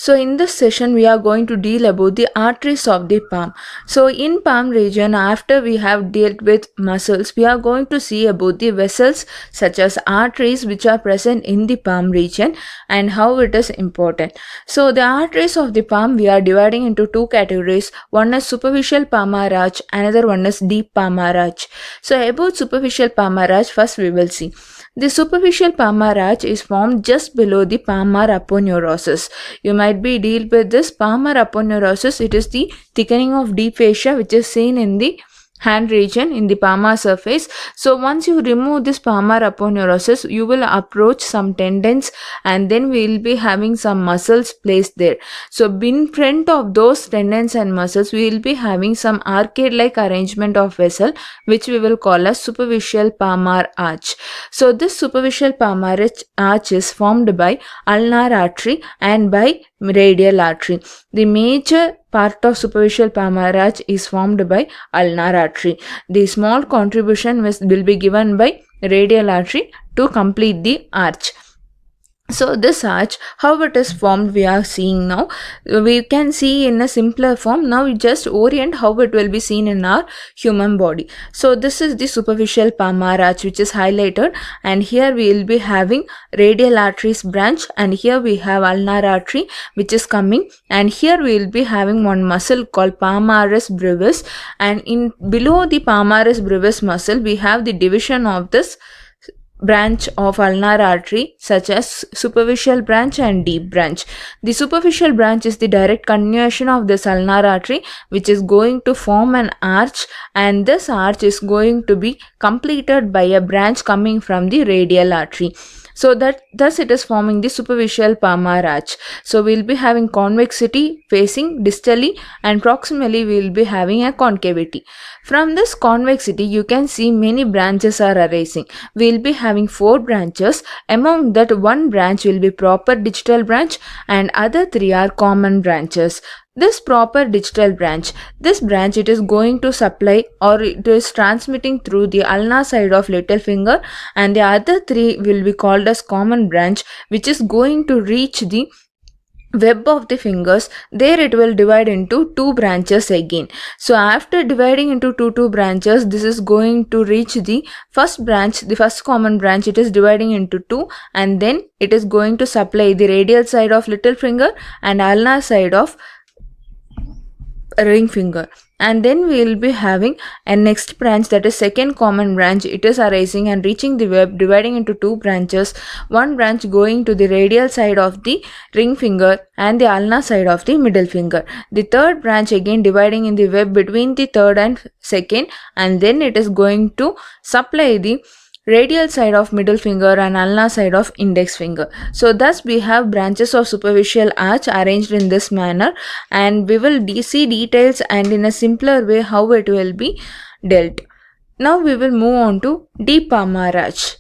So in this session we are going to deal about the arteries of the palm. So in palm region, after we have dealt with muscles, we are going to see about the vessels such as arteries which are present in the palm region and how it is important. So the arteries of the palm we are dividing into two categories. One is superficial palmar arch, another one is deep palmar arch. So about superficial palmar arch, first we will see. The superficial palmar arch is formed just below the palmar aponeurosis. You might be deal with this palmar aponeurosis. It is the thickening of deep fascia which is seen in the hand region in the palmar surface. So once you remove this palmar aponeurosis, you will approach some tendons and then we will be having some muscles placed there. So in front of those tendons and muscles, we will be having some arcade like arrangement of vessel which we will call as superficial palmar arch. So this superficial palmar arch is formed by ulnar artery and by radial artery. The major part of superficial palmar arch is formed by ulnar artery. The small contribution will be given by radial artery to complete the arch. So this arch, how it is formed, we are seeing now. We can see in a simpler form. Now we just orient how it will be seen in our human body. So this is the superficial palmar arch which is highlighted, and here we will be having radial arteries branch, and here we have ulnar artery which is coming, and here we will be having one muscle called palmaris brevis, and in below the palmaris brevis muscle we have the division of this branch of ulnar artery such as superficial branch and deep branch. The superficial branch is the direct continuation of this ulnar artery which is going to form an arch, and this arch is going to be completed by a branch coming from the radial artery. So thus it is forming the superficial palmar arch. So we will be having convexity facing distally, and proximally we will be having a concavity. From this convexity you can see many branches are arising. We will be having 4 branches. Among that, one branch will be proper digital branch and other 3 are common branches. This proper digital branch, it is going to supply or it is transmitting through the ulnar side of little finger, and the other 3 will be called as common branch which is going to reach the web of the fingers. There it will divide into 2 branches again. So after dividing into two branches, this is going to reach the first branch, the first common branch. It is dividing into 2, and then it is going to supply the radial side of little finger and ulnar side of ring finger, and then we will be having a next branch, that is second common branch. It is arising and reaching the web, dividing into 2 branches, one branch going to the radial side of the ring finger and the ulnar side of the middle finger. The third branch again dividing in the web between the third and second, and then it is going to supply the radial side of middle finger and ulnar side of index finger. So thus we have branches of superficial arch arranged in this manner, and we will see details and in a simpler way how it will be dealt. Now we will move on to deep palmar arch.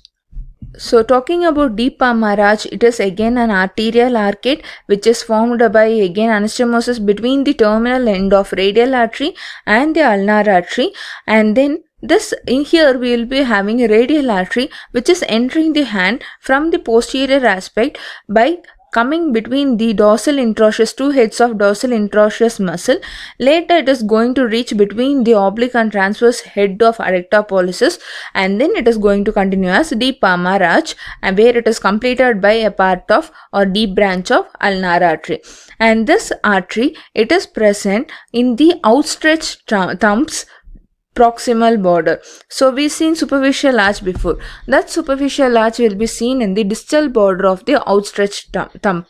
So talking about deep palmar arch, it is again an arterial arcade which is formed by again anastomosis between the terminal end of radial artery and the ulnar artery, and then this in here we will be having a radial artery which is entering the hand from the posterior aspect by coming between the dorsal interosseous, 2 heads of dorsal interosseous muscle. Later it is going to reach between the oblique and transverse head of arrector pollicis, and then it is going to continue as deep palmar arch, and where it is completed by a part of or deep branch of ulnar artery. And this artery, it is present in the outstretched thumbs proximal border. So we seen superficial arch before. That superficial arch will be seen in the distal border of the outstretched thumb.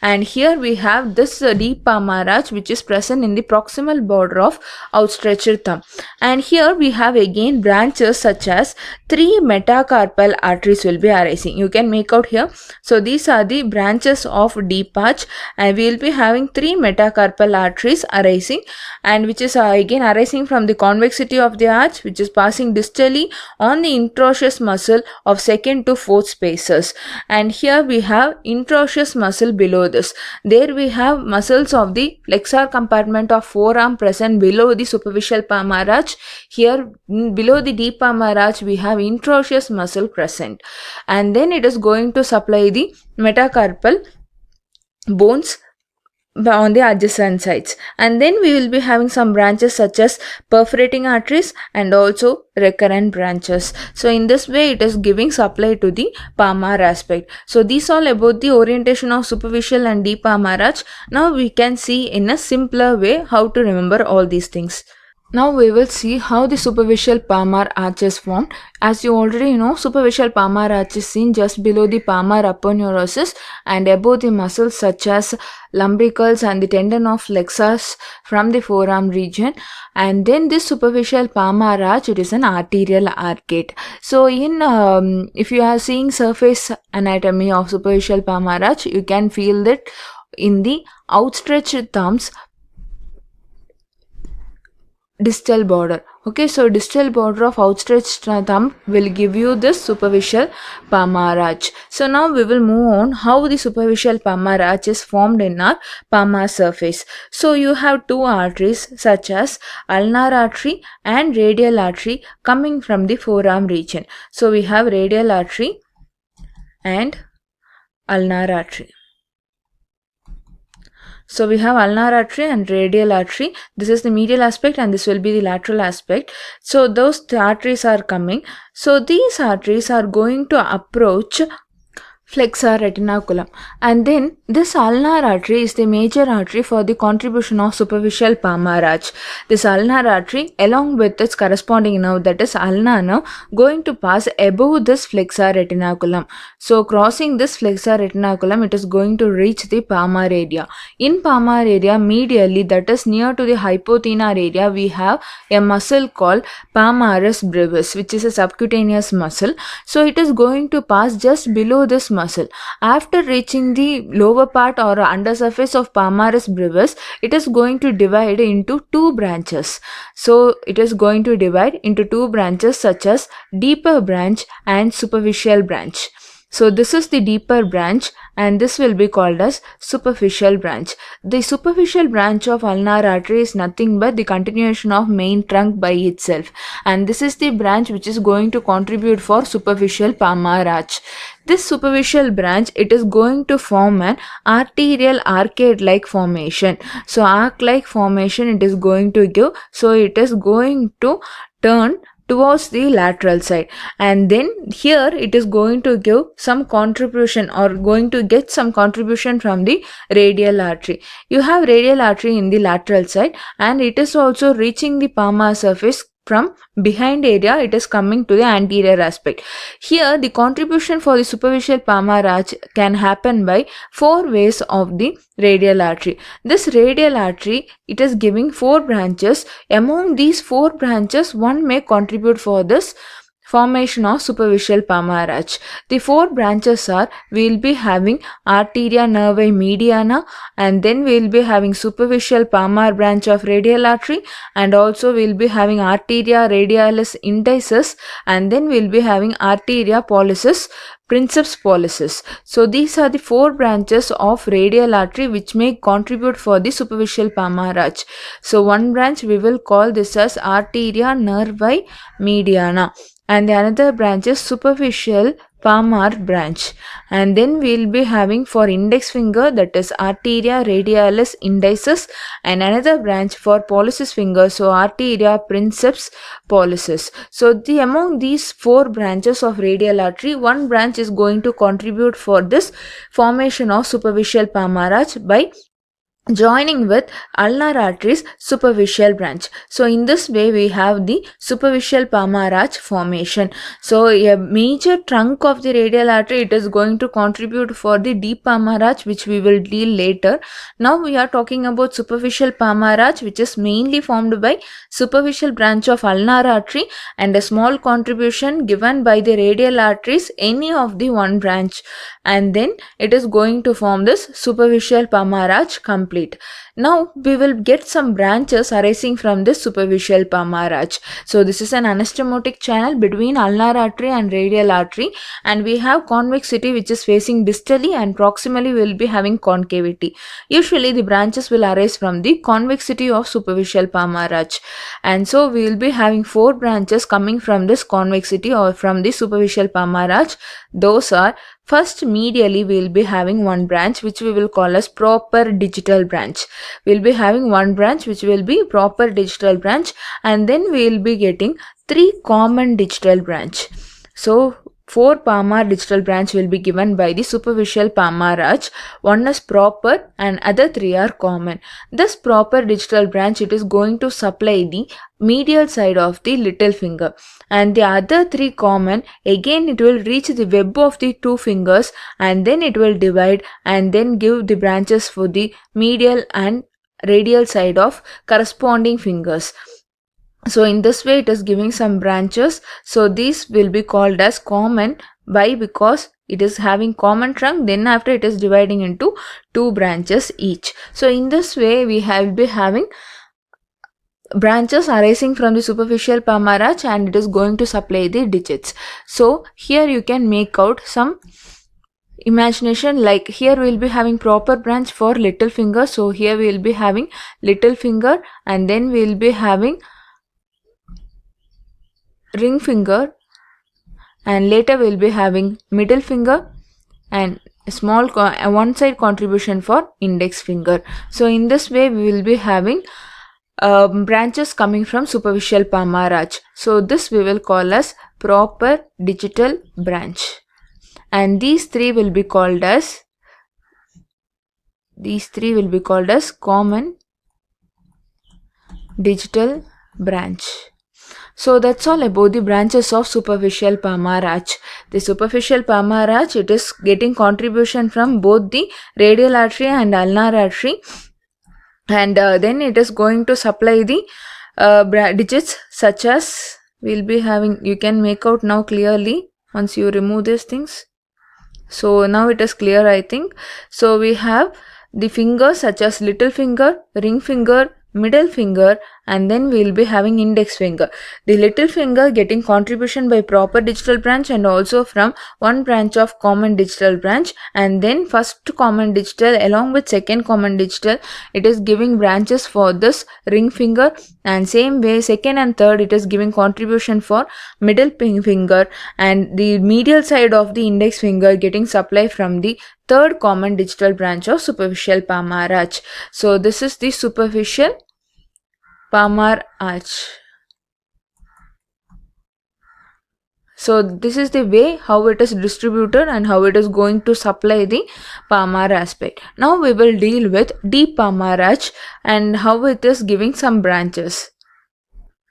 And here we have this deep palmar arch which is present in the proximal border of outstretched thumb. And here we have again branches such as 3 metacarpal arteries will be arising. You can make out here. So these are the branches of deep arch, and we will be having 3 metacarpal arteries arising, and which is again arising from the convexity of the arch which is passing distally on the interosseous muscle of 2nd to 4th spaces. And here we have interosseous muscle below this. There we have muscles of the flexor compartment of forearm present below the superficial palmar arch. Here below the deep palmar arch we have interosseous muscle present, and then it is going to supply the metacarpal bones on the adjacent sides, and then we will be having some branches such as perforating arteries and also recurrent branches. So in this way it is giving supply to the palmar aspect. So these all about the orientation of superficial and deep palmar arch. Now we can see in a simpler way how to remember all these things. Now we will see how the superficial palmar arch is formed. As you already know, superficial palmar arch is seen just below the palmar aponeurosis and above the muscles such as lumbricals and the tendon of flexors from the forearm region. And then this superficial palmar arch, it is an arterial arcade. So in if you are seeing surface anatomy of superficial palmar arch, you can feel that in the outstretched thumbs distal border. Okay, so distal border of outstretched thumb will give you this superficial palmar arch. So now we will move on how the superficial palmar arch is formed in our palmar surface. So you have two arteries such as ulnar artery and radial artery coming from the forearm region. So we have radial artery and ulnar artery. So we have ulnar artery and radial artery. This is the medial aspect and this will be the lateral aspect. So those arteries are coming. So these arteries are going to approach flexor retinaculum, and then this ulnar artery is the major artery for the contribution of superficial palmar arch. This ulnar artery along with its corresponding nerve, that is ulnar nerve, going to pass above this flexor retinaculum. So crossing this flexor retinaculum, it is going to reach the palmar area. In palmar area medially, that is near to the hypothenar area, we have a muscle called palmaris brevis, which is a subcutaneous muscle. So it is going to pass just below this muscle. After reaching the lower part or undersurface of palmaris brevis, it is going to divide into two branches. So it is going to divide into two branches such as deeper branch and superficial branch. So this is the deeper branch and this will be called as superficial branch. The superficial branch of ulnar artery is nothing but the continuation of main trunk by itself, and this is the branch which is going to contribute for superficial palmar arch. This superficial branch, it is going to form an arterial arcade like formation. So arc like formation it is going to give. So it is going to turn towards the lateral side, and then here it is going to give some contribution or going to get some contribution from the radial artery. You have radial artery in the lateral side and it is also reaching the palmar surface from behind area. It is coming to the anterior aspect. Here the contribution for the superficial palmar arch can happen by four ways of the radial artery. This radial artery, it is giving four branches. Among these four branches, one may contribute for this formation of superficial palmar arch. The four branches are, we will be having arteria nervi mediana, and then we will be having superficial palmar branch of radial artery, and also we will be having arteria radialis indicis, and then we will be having arteria pollicis princeps pollicis. So these are the four branches of radial artery which may contribute for the superficial palmar arch. So one branch we will call this as arteria nervi mediana, and the another branch is superficial palmar branch, and then we will be having for index finger, that is arteria radialis indicis, and another branch for pollicis finger, so arteria princeps pollicis. So among these four branches of radial artery, one branch is going to contribute for this formation of superficial palmar arch by joining with ulnar arteries superficial branch. So in this way we have the superficial palmar arch formation. So a major trunk of the radial artery, it is going to contribute for the deep palmar arch, which we will deal later. Now we are talking about superficial palmar arch, which is mainly formed by superficial branch of ulnar artery and a small contribution given by the radial arteries, any of the one branch, and then it is going to form this superficial palmar arch complete. Now we will get some branches arising from this superficial palmar arch. So this is an anastomotic channel between ulnar artery and radial artery, and we have convexity which is facing distally, and proximally we will be having concavity. Usually the branches will arise from the convexity of superficial palmar arch, and so we will be having four branches coming from this convexity or from the superficial palmar arch. Those are First, medially we will be having one branch which we will call as proper digital branch. We will be having one branch which will be proper digital branch, and then we will be getting 3 common digital branch. So 4 palmar digital branch will be given by the superficial palmar arch. One is proper and other 3 are common. This proper digital branch, it is going to supply the medial side of the little finger, and the other 3 common, again it will reach the web of the 2 fingers, and then it will divide and then give the branches for the medial and radial side of corresponding fingers. So in this way it is giving some branches. So these will be called as common. Why? Because it is having common trunk, then after it is dividing into 2 branches each. So in this way we will be having branches arising from the superficial palmar arch, and it is going to supply the digits. So here you can make out some imagination, like here we will be having proper branch for little finger. So here we will be having little finger, and then we will be having ring finger, and later we will be having middle finger, and a small one side contribution for index finger. So in this way we will be having branches coming from superficial palmar arch. So this we will call as proper digital branch, and these three will be called as common digital branch. So that's all about the branches of superficial palmar arch. The superficial palmar arch, it is getting contribution from both the radial artery and ulnar artery, and then it is going to supply the digits such as we will be having. You can make out now clearly once you remove these things. So now it is clear, I think. So we have the fingers such as little finger, ring finger, middle finger, and then we will be having index finger. The little finger getting contribution by proper digital branch and also from one branch of common digital branch, and then first common digital along with second common digital, it is giving branches for this ring finger, and same way second and third it is giving contribution for middle finger, and the medial side of the index finger getting supply from the third common digital branch of superficial palmar arch. So this is the superficial palmar arch. So this is the way how it is distributed and how it is going to supply the palmar aspect. Now we will deal with deep palmar arch and how it is giving some branches.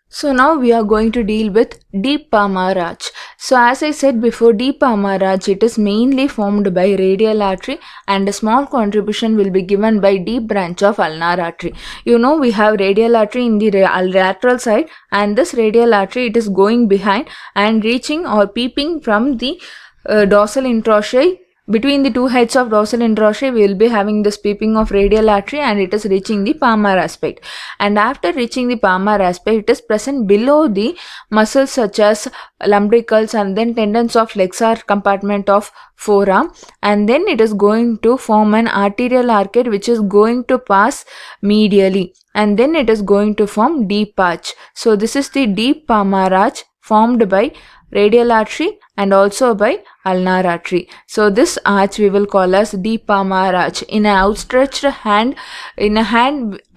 So now we are going to deal with deep palmar arch. So as I said before, deep palmar arch, it is mainly formed by radial artery, and a small contribution will be given by deep branch of ulnar artery. You know, we have radial artery in the lateral side, and this radial artery, it is going behind and reaching or peeping from the dorsal interossei. Between the two heads of dorsal interossei, we will be having this peeping of radial artery, and it is reaching the palmar aspect. And after reaching the palmar aspect, it is present below the muscles such as lumbricals and then tendons of flexor compartment of forearm, and then it is going to form an arterial arcade which is going to pass medially, and then it is going to form deep arch. So this is the deep palmar arch formed by radial artery and also by ulnar artery. So this arch we will call as deep palmar arch. In an outstretched hand,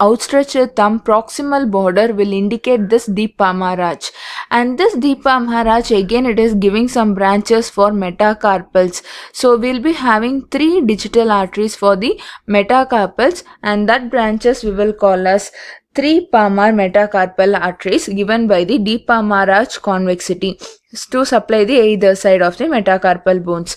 outstretched thumb proximal border will indicate this deep palmar arch. And this deep palmar arch, again it is giving some branches for metacarpals. So we'll be having 3 digital arteries for the metacarpals, and that branches we will call as 3 palmar metacarpal arteries given by the deep palmar arch convexity to supply the either side of the metacarpal bones.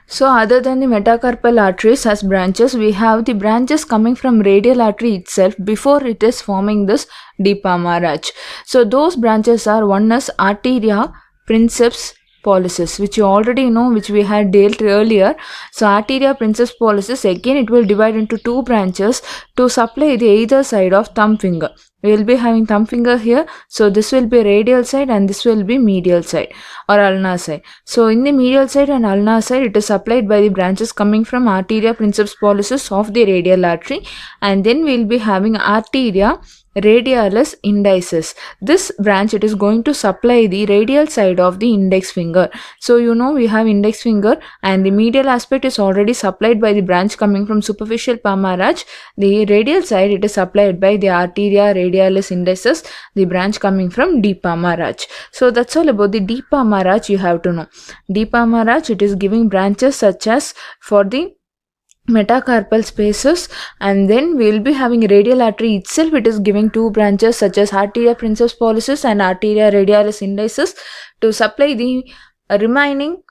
So other than the metacarpal arteries as branches, we have the branches coming from radial artery itself before it is forming this deep palmar arch. So those branches are, one is arteria princeps pollicis, which you already know, which we had dealt earlier. So arteria princeps pollicis, again it will divide into 2 branches to supply the either side of thumb finger. we will be having thumb finger here. So this will be radial side and this will be medial side or ulnar side. So in the medial side and ulnar side, it is supplied by the branches coming from arteria princeps pollicis of the radial artery, and then we will be having arteria radialis indicis. This branch, it is going to supply the radial side of the index finger. So you know we have index finger and the medial aspect is already supplied by the branch coming from superficial palmar arch. The radial side, it is supplied by the arteria radialis indicis, the branch coming from deep palmar arch. So that's all about the deep palmar arch you have to know. Deep palmar arch, it is giving branches such as for the metacarpal spaces, and then we will be having radial artery itself. It is giving two branches such as arteria princeps pollicis and arteria radialis indicis to supply the remaining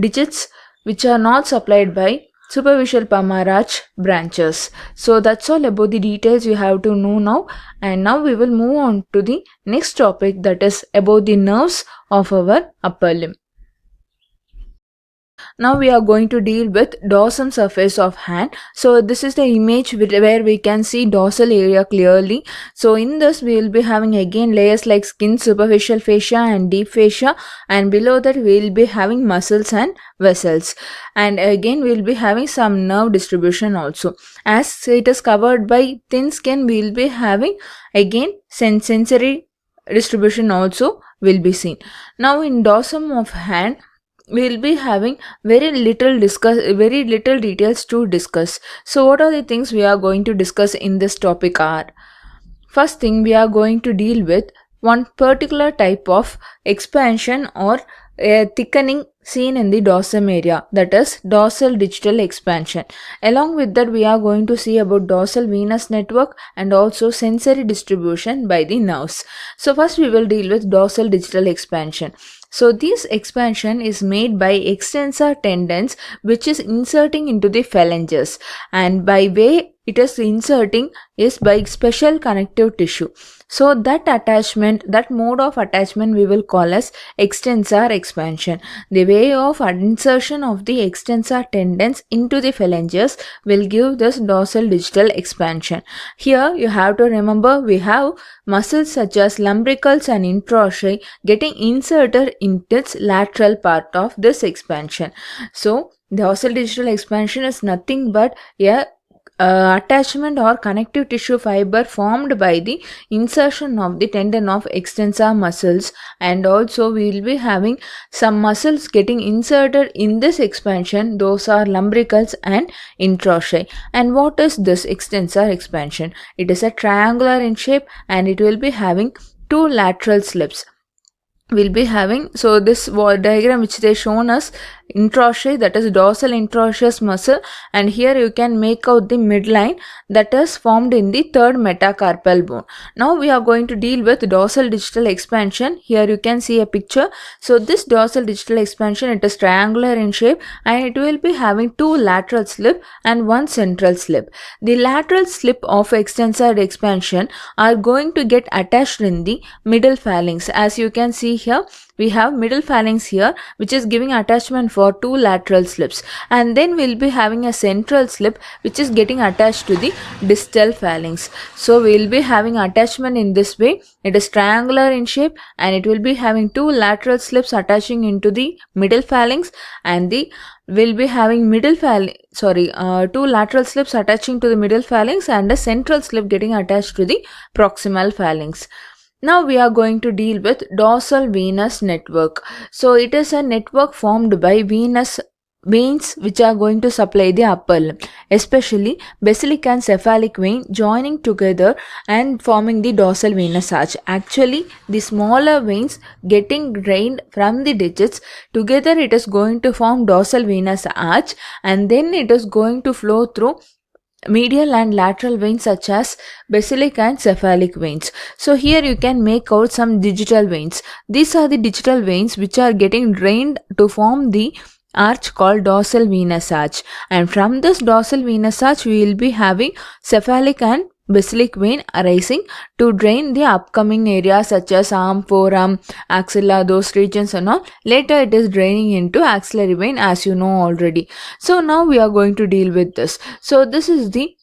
digits which are not supplied by superficial palmar arch branches. So that's all about the details you have to know now. And now we will move on to the next topic, that is about the nerves of our upper limb. Now we are going to deal with dorsum surface of hand. So this is the image where we can see dorsal area clearly. So in this we will be having again layers like skin, superficial fascia and deep fascia, and below that we will be having muscles and vessels, and again we will be having some nerve distribution also. As it is covered by thin skin, we will be having again sensory distribution also will be seen. Now in dorsum of hand, we will be having very little details to discuss. So what are the things we are going to discuss in this topic are: first thing, we are going to deal with one particular type of expansion or a thickening seen in the dorsum area, that is dorsal digital expansion. Along with that, we are going to see about dorsal venous network and also sensory distribution by the nerves. So first we will deal with dorsal digital expansion. So this expansion is made by extensor tendons which is inserting into the phalanges, and by way it is inserting is by special connective tissue. So that mode of attachment we will call as extensor expansion. The way of insertion of the extensor tendons into the phalanges will give this dorsal digital expansion. Here you have to remember we have muscles such as lumbricals and interossei getting inserted in its lateral part of this expansion. So dorsal digital expansion is nothing but a attachment or connective tissue fiber formed by the insertion of the tendon of extensor muscles, and also we will be having some muscles getting inserted in this expansion. Those are lumbricals and interossei. And what is this extensor expansion? It is a triangular in shape and it will be having two lateral slips. We'll be having, so this diagram which they shown us, interossei, that is dorsal interosseous muscle, and here you can make out the midline that is formed in the third metacarpal bone. Now we are going to deal with dorsal digital expansion. Here you can see a picture. So this dorsal digital expansion, it is triangular in shape and it will be having two lateral slip and one central slip. The lateral slip of extensor expansion are going to get attached in the middle phalanx. As you can see here, we have middle phalanx here which is giving attachment for two lateral slips, and then we'll be having a central slip which is getting attached to the distal phalanx. So we'll be having attachment in this way. It is triangular in shape and it will be having two lateral slips attaching into the middle phalanx, and will be having two lateral slips attaching to the middle phalanx and a central slip getting attached to the proximal phalanx. Now we are going to deal with dorsal venous network. So it is a network formed by veins which are going to supply the upper limb, especially basilic and cephalic vein joining together and forming the dorsal venous arch. Actually, the smaller veins getting drained from the digits together, it is going to form dorsal venous arch, and then it is going to flow through medial and lateral veins such as basilic and cephalic veins. So here you can make out some digital veins. These are the digital veins which are getting drained to form the arch called dorsal venous arch, and from this dorsal venous arch we will be having cephalic and basilic vein arising to drain the upcoming areas such as arm, forearm, axilla, those regions and all. Later it is draining into axillary vein, as you know already. So now we are going to deal with this. So this is the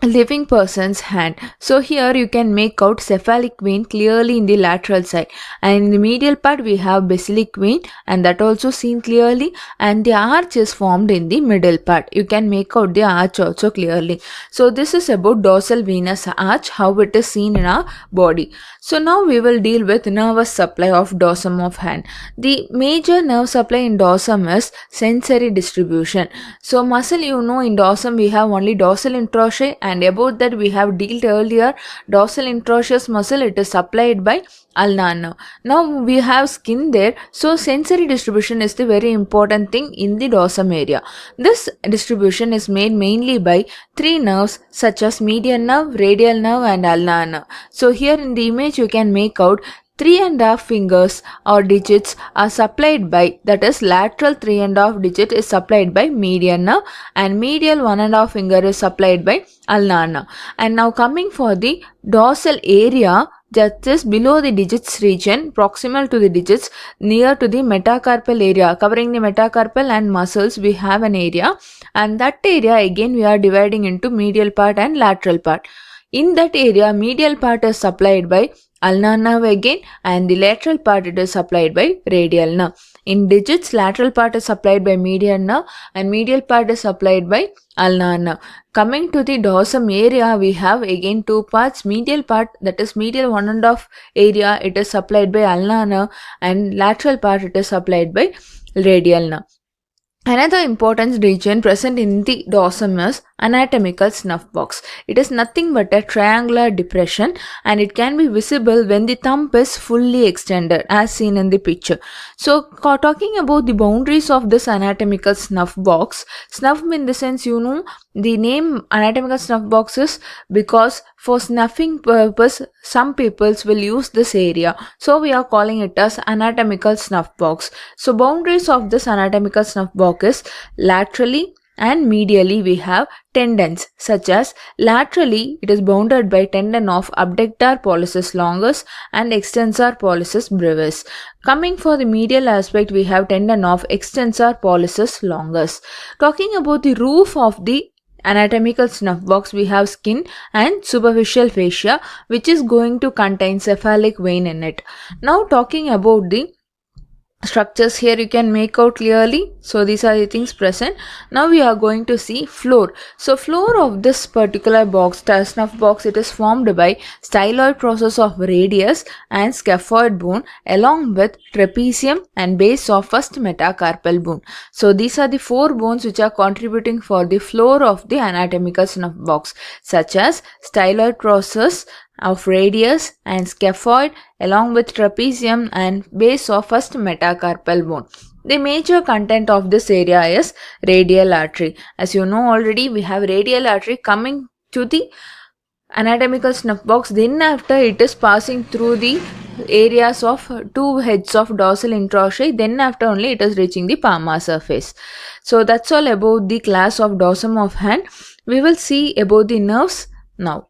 living person's hand. So here you can make out cephalic vein clearly in the lateral side, and in the medial part we have basilic vein, and that also seen clearly, and the arch is formed in the middle part. You can make out the arch also clearly. So this is about dorsal venous arch, how it is seen in our body. So now we will deal with nervous supply of dorsum of hand. The major nerve supply in dorsum is sensory distribution. So muscle, in dorsum we have only dorsal interosseous, and about that we have dealt earlier. Dorsal interosseous muscle, it is supplied by ulnar nerve. Now we have skin there, so sensory distribution is the very important thing in the dorsum area. This distribution is made mainly by three nerves such as median nerve, radial nerve and ulnar nerve. So here in the image you can make out 3.5 fingers or digits are supplied by, that is lateral 3.5 digit is supplied by median nerve, and medial 1.5 finger is supplied by ulnar nerve. And now coming for the dorsal area, that is below the digits region, proximal to the digits, near to the metacarpal area, covering the metacarpal and muscles, we have an area, and that area again we are dividing into medial part and lateral part. In that area, medial part is supplied by ulnar nerve again, and the lateral part it is supplied by radial nerve. In digits, lateral part is supplied by median nerve and medial part is supplied by ulnar nerve. Coming to the dorsum area, we have again two parts. Medial part, that is medial 1.5 area, it is supplied by ulnar nerve, and lateral part it is supplied by radial nerve. Another important region present in the dorsum is anatomical snuff box. It is nothing but a triangular depression, and it can be visible when the thumb is fully extended as seen in the picture. So talking about the boundaries of this anatomical snuff box, snuff in the sense, the name anatomical snuff box is because for snuffing purpose some peoples will use this area, so we are calling it as anatomical snuff box. So boundaries of this anatomical snuff box is laterally and medially we have tendons, such as laterally it is bounded by tendon of abductor pollicis longus and extensor pollicis brevis. Coming for the medial aspect, we have tendon of extensor pollicis longus. Talking about the roof of the anatomical snuff box, we have skin and superficial fascia, which is going to contain cephalic vein in it. Now talking about the structures, here you can make out clearly. So these are the things present. Now we are going to see floor. So floor of this particular box, snuff box, it is formed by styloid process of radius and scaphoid bone along with trapezium and base of first metacarpal bone. So these are the four bones which are contributing for the floor of the anatomical snuff box, such as styloid process of radius and scaphoid along with trapezium and base of first metacarpal bone. The major content of this area is radial artery. As you know already, we have radial artery coming to the anatomical snuff box, then after it is passing through the areas of two heads of dorsal interosseous, then after only it is reaching the palmar surface. So that's all about the class of dorsum of hand. We will see about the nerves now.